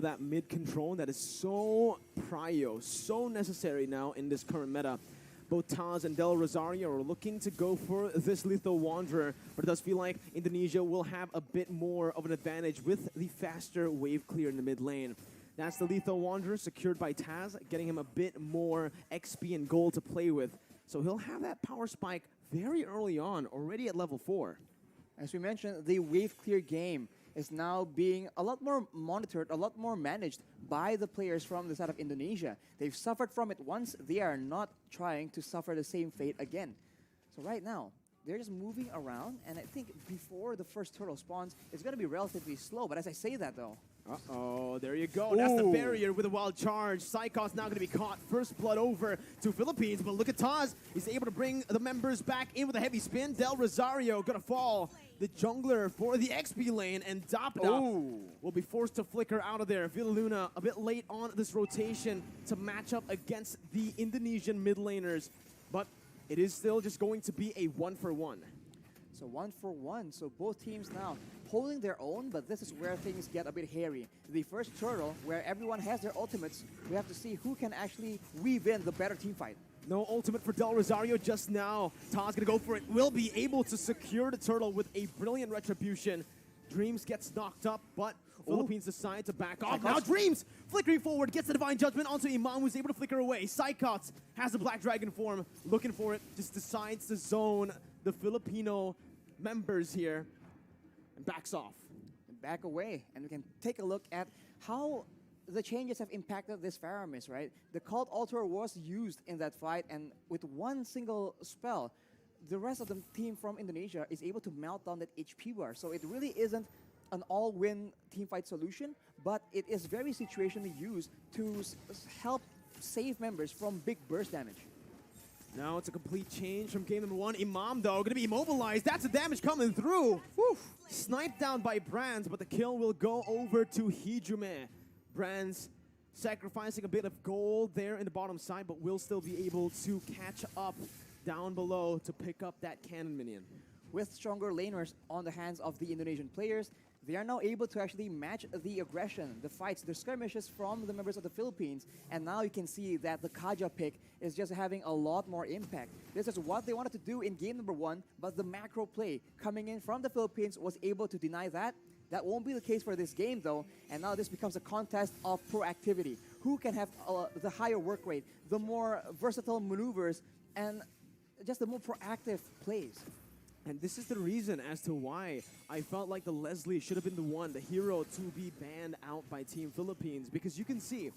That mid control that is so prio, so necessary now in this current meta. Both Taz and Del Rosario are looking to go for this Lethal Wanderer, but it does feel like Indonesia will have a bit more of an advantage with the faster wave clear in the mid lane. That's the Lethal Wanderer secured by Taz, getting him a bit more XP and gold to play with. So he'll have that power spike very early on, already at level 4. As we mentioned, the wave clear game is now being a lot more monitored, a lot more managed by the players from the side of Indonesia. They've suffered from it once, they are not trying to suffer the same fate again. So right now, they're just moving around, and I think before the first turtle spawns, it's going to be relatively slow. But as I say that though, uh-oh, there you go. That's the barrier with a wild charge. Psychos now going to be caught. First blood over to Philippines, but look at Taz. He's able to bring the members back in with a heavy spin. Del Rosario going to fall. The jungler for the XP lane, and Dapda will be forced to flicker out of there. Villaluna a bit late on this rotation to match up against the Indonesian mid laners, but it is still just going to be a 1-for-1. So 1-for-1, so both teams now holding their own, but this is where things get a bit hairy. The first turtle, where everyone has their ultimates, we have to see who can actually weave in the better team fight. No ultimate for Del Rosario just now. Taz gonna go for it. Will be able to secure the turtle with a brilliant retribution. Dreams gets knocked up, but Philippines decide to back off. Now Dreams flickering forward, gets the Divine Judgment onto Imam, who's able to flicker away. Psychots has the Black Dragon form, looking for it, just decides to zone the Filipino members here and backs off. Back away, and we can take a look at how the changes have impacted this Faramis, right? The Cult Altar was used in that fight, and with one single spell, the rest of the team from Indonesia is able to melt down that HP bar. So it really isn't an all-win teamfight solution, but it is very situationally used to help save members from big burst damage. Now it's a complete change from game number 1. Imam, though, going to be immobilized. That's the damage coming through. Whew. Sniped down by Brands, but the kill will go over to Hijume. Brands sacrificing a bit of gold there in the bottom side, but will still be able to catch up down below to pick up that cannon minion. With stronger laners on the hands of the Indonesian players, they are now able to actually match the aggression, the fights, the skirmishes from the members of the Philippines. And now you can see that the Kaja pick is just having a lot more impact. This is what they wanted to do in game number 1, but the macro play coming in from the Philippines was able to deny that. That won't be the case for this game, though, and now this becomes a contest of proactivity. Who can have the higher work rate, the more versatile maneuvers, and just the more proactive plays. And this is the reason as to why I felt like the Leslie should have been the one, the hero, to be banned out by Team Philippines. Because you can see,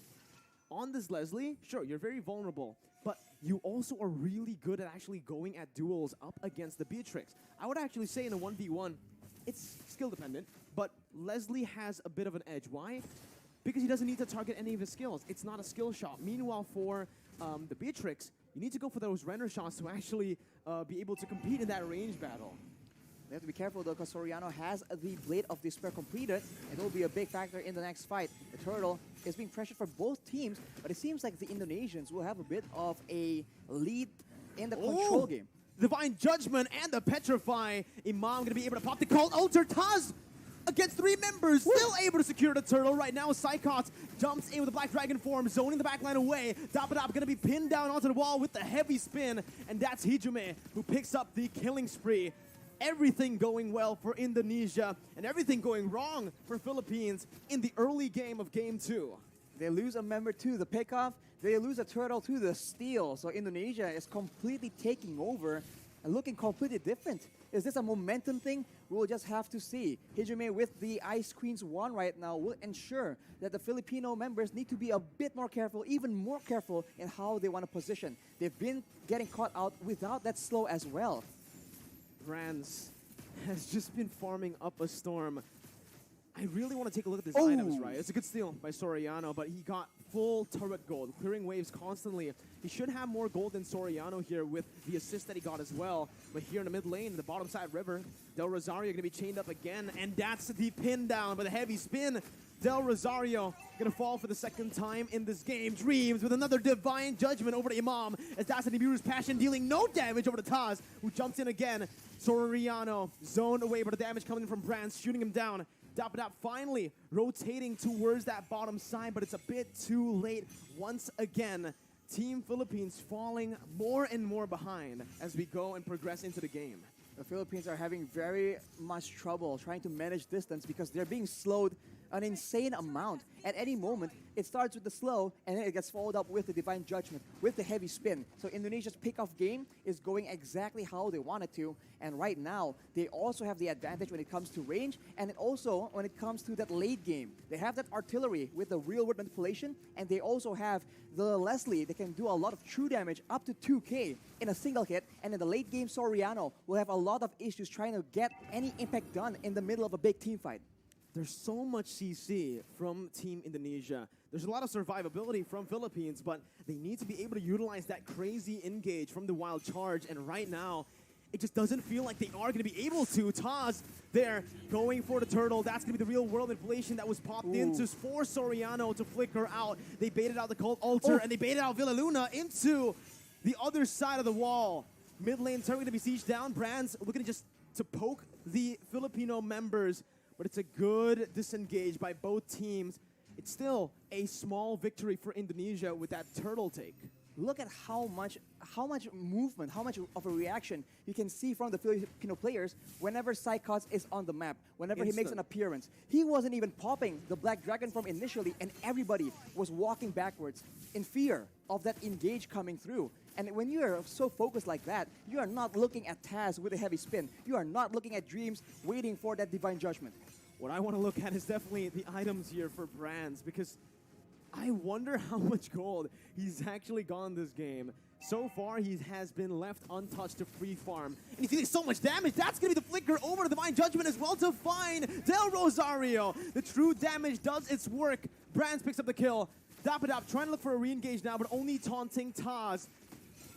on this Leslie, sure, you're very vulnerable, but you also are really good at actually going at duels up against the Beatrix. I would actually say in a 1v1, it's skill dependent, but Leslie has a bit of an edge. Why? Because he doesn't need to target any of his skills. It's not a skill shot. Meanwhile, for the Beatrix, you need to go for those render shots to actually be able to compete in that range battle. They have to be careful though, because Soriano has the Blade of Despair completed. It will be a big factor in the next fight. The Turtle is being pressured for both teams, but it seems like the Indonesians will have a bit of a lead in the control game. Divine Judgment and the Petrify. Imam going to be able to pop the Cult Altar. Taz against 3 members, still able to secure the turtle. Right now, Psychots jumps in with the Black Dragon form, zoning the backline away. Dapadap going to be pinned down onto the wall with the heavy spin, and that's Hijume who picks up the killing spree. Everything going well for Indonesia, and everything going wrong for Philippines in the early game of Game 2. They lose a member to the pickoff, they lose a turtle to the steal, so Indonesia is completely taking over and looking completely different. Is this a momentum thing? We'll just have to see. Hijume with the Ice Queen's wand right now will ensure that the Filipino members need to be a bit more careful, even more careful in how they want to position. They've been getting caught out without that slow as well. Brands has just been farming up a storm. I really want to take a look at these items, right? It's a good steal by Soriano, but he got full turret gold, clearing waves constantly. He should have more gold than Soriano here with the assist that he got as well. But here in the mid lane, the bottom side river, Del Rosario going to be chained up again, and that's the pin down with a heavy spin. Del Rosario going to fall for the second time in this game. Dreams with another Divine Judgment over to Imam, as that's an Ibiru's Passion dealing no damage over to Taz, who jumps in again. Soriano zoned away, but the damage coming from Brands, shooting him down. Dapadap finally rotating towards that bottom side, but it's a bit too late. Once again, Team Philippines falling more and more behind as we go and progress into the game. The Philippines are having very much trouble trying to manage distance because they're being slowed an insane amount. At any moment, it starts with the slow and then it gets followed up with the divine judgment, with the heavy spin. So Indonesia's pick-off game is going exactly how they want it to. And right now, they also have the advantage when it comes to range and also when it comes to that late game. They have that artillery with the real-world manipulation, and they also have the Leslie that can do a lot of true damage up to 2k in a single hit. And in the late game, Soriano will have a lot of issues trying to get any impact done in the middle of a big team fight. There's so much CC from Team Indonesia. There's a lot of survivability from Philippines, but they need to be able to utilize that crazy engage from the wild charge. And right now, it just doesn't feel like they are going to be able to. Taz there going for the turtle. That's going to be the real world inflation that was popped into for Soriano to flicker out. They baited out the Cult Altar and they baited out Villa Luna into the other side of the wall. Mid lane turret going to be sieged down. Brands looking just to poke the Filipino members. But it's a good disengage by both teams. It's still a small victory for Indonesia with that turtle take. Look at how much movement, how much of a reaction you can see from the Filipino players whenever Psychots is on the map, whenever he makes an appearance. He wasn't even popping the Black Dragon from initially, and everybody was walking backwards in fear of that engage coming through. And when you are so focused like that, you are not looking at Taz with a heavy spin. You are not looking at Dreams waiting for that divine judgment. What I want to look at is definitely the items here for Brands, because I wonder how much gold he's actually gone this game. So far, he has been left untouched to free farm. And he's getting so much damage. That's going to be the flicker over to Divine Judgment as well to find Del Rosario. The true damage does its work. Brands picks up the kill. Dapadap trying to look for a re-engage now, but only taunting Taz.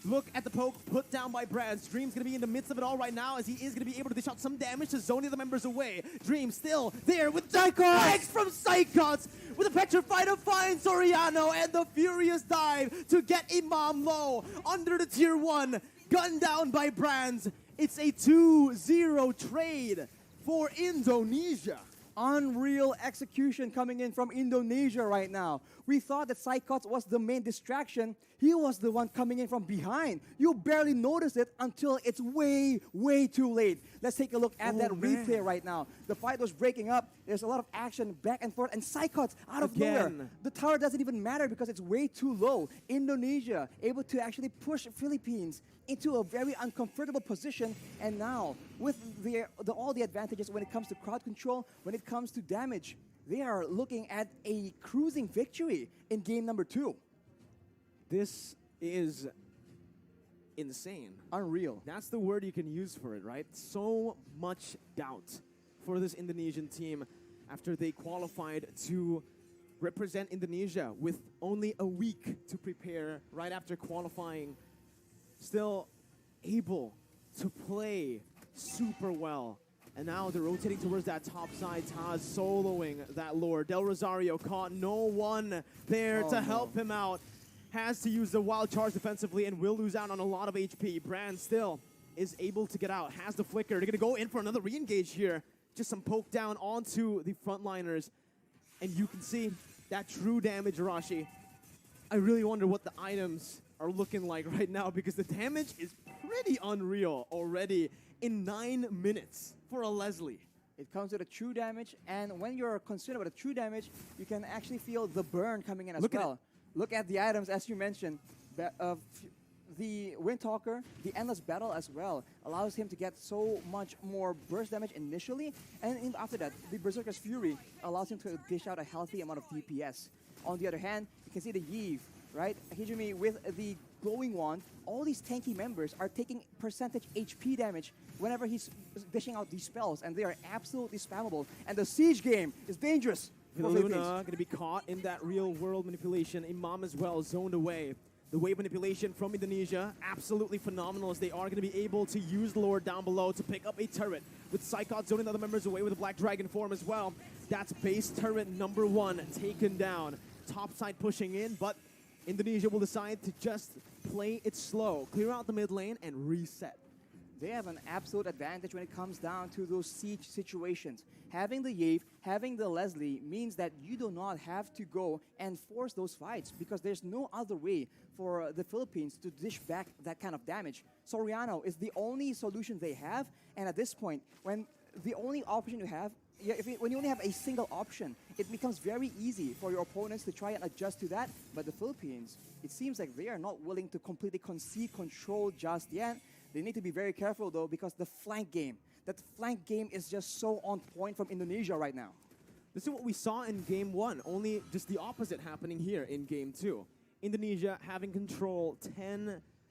Look at the poke put down by Brands. Dream's going to be in the midst of it all right now as he is going to be able to dish out some damage to zone the other members away. Dream still there with Psychots from Psychots with a petrified to find Soriano and the furious dive to get Imam low under the tier 1. Gunned down by Brands. It's a 2-0 trade for Indonesia. Unreal execution coming in from Indonesia right now. We thought that Psychots was the main distraction. He was the one coming in from behind. You barely notice it until it's way, way too late. Let's take a look at that replay right now. The fight was breaking up. There's a lot of action back and forth. And Psychots out of nowhere. The tower doesn't even matter because it's way too low. Indonesia able to actually push Philippines into a very uncomfortable position, and now with all the advantages when it comes to crowd control, when it comes to damage, they are looking at a cruising victory in game number 2. This is insane. Unreal. That's the word you can use for it, right? So much doubt for this Indonesian team after they qualified to represent Indonesia with only a week to prepare right after qualifying. Still able to play super well. And now they're rotating towards that top side. Taz soloing that lord. Del Rosario caught no one there to help him out. Has to use the wild charge defensively and will lose out on a lot of HP. Brand still is able to get out. Has the flicker. They're going to go in for another re-engage here. Just some poke down onto the frontliners. And you can see that true damage, Arashi. I really wonder what the items are looking like right now, because the damage is pretty unreal already in 9 minutes for a Leslie. It comes with a true damage, and when you're concerned about the true damage, you can actually feel the burn coming in as well. Look at the items, as you mentioned. The Windtalker, the Endless Battle as well, allows him to get so much more burst damage initially, and after that, the Berserker's Fury allows him to dish out a healthy amount of DPS. On the other hand, you can see the Iesf, right? Hijumi with the glowing wand. All these tanky members are taking percentage HP damage whenever he's dishing out these spells, and they are absolutely spammable. And the siege game is dangerous. Luna going to be caught in that real world manipulation. Imam as well zoned away. The wave manipulation from Indonesia, absolutely phenomenal, as they are going to be able to use the Lord down below to pick up a turret. With Psychot zoning the other members away with a Black Dragon form as well. That's base turret number 1 taken down. Top side pushing in, but Indonesia will decide to just play it slow, clear out the mid lane, and reset. they have an absolute advantage when it comes down to those siege situations. Having the Iesf, having the Leslie means that you do not have to go and force those fights because there's no other way for the Philippines to dish back that kind of damage. Soriano is the only solution they have, and at this point, when the only option you have, when you only have a single option, it becomes very easy for your opponents to try and adjust to that. But the Philippines, it seems like they are not willing to completely concede control just yet. They need to be very careful though, because the flank game, that flank game is just so on point from Indonesia right now. This is what we saw in Game 1, only just the opposite happening here in Game 2. Indonesia having control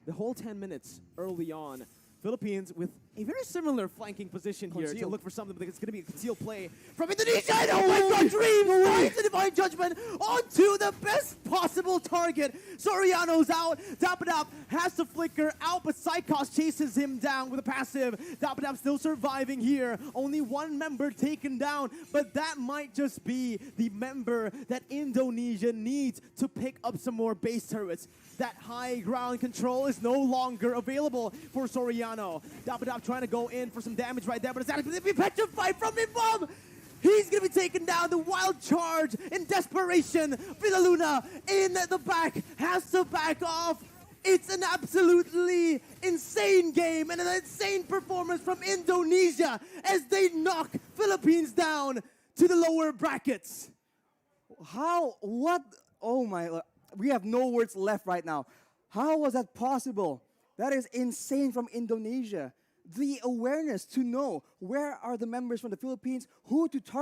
the whole 10 minutes early on. Philippines with a very similar flanking position here to look for something, but it's going to be a concealed play from Indonesia. And oh my God, Dream finds the Divine Judgment onto the best possible target. Soriano's out. Dapadap has to flicker out, but Psychos chases him down with a passive. Dapadap still surviving here. Only one member taken down, but that might just be the member that Indonesia needs to pick up some more base turrets. That high ground control is no longer available for Soriano. Dapadap trying to go in for some damage right there, but it's actually going to be petrified from Imam. He's going to be taken down. The wild charge in desperation. Villaluna in the back has to back off. It's an absolutely insane game and an insane performance from Indonesia as they knock Philippines down to the lower brackets. How? What? Oh my... We have no words left right now. How was that possible? That is insane from Indonesia. The awareness to know where are the members from the Philippines, who to target.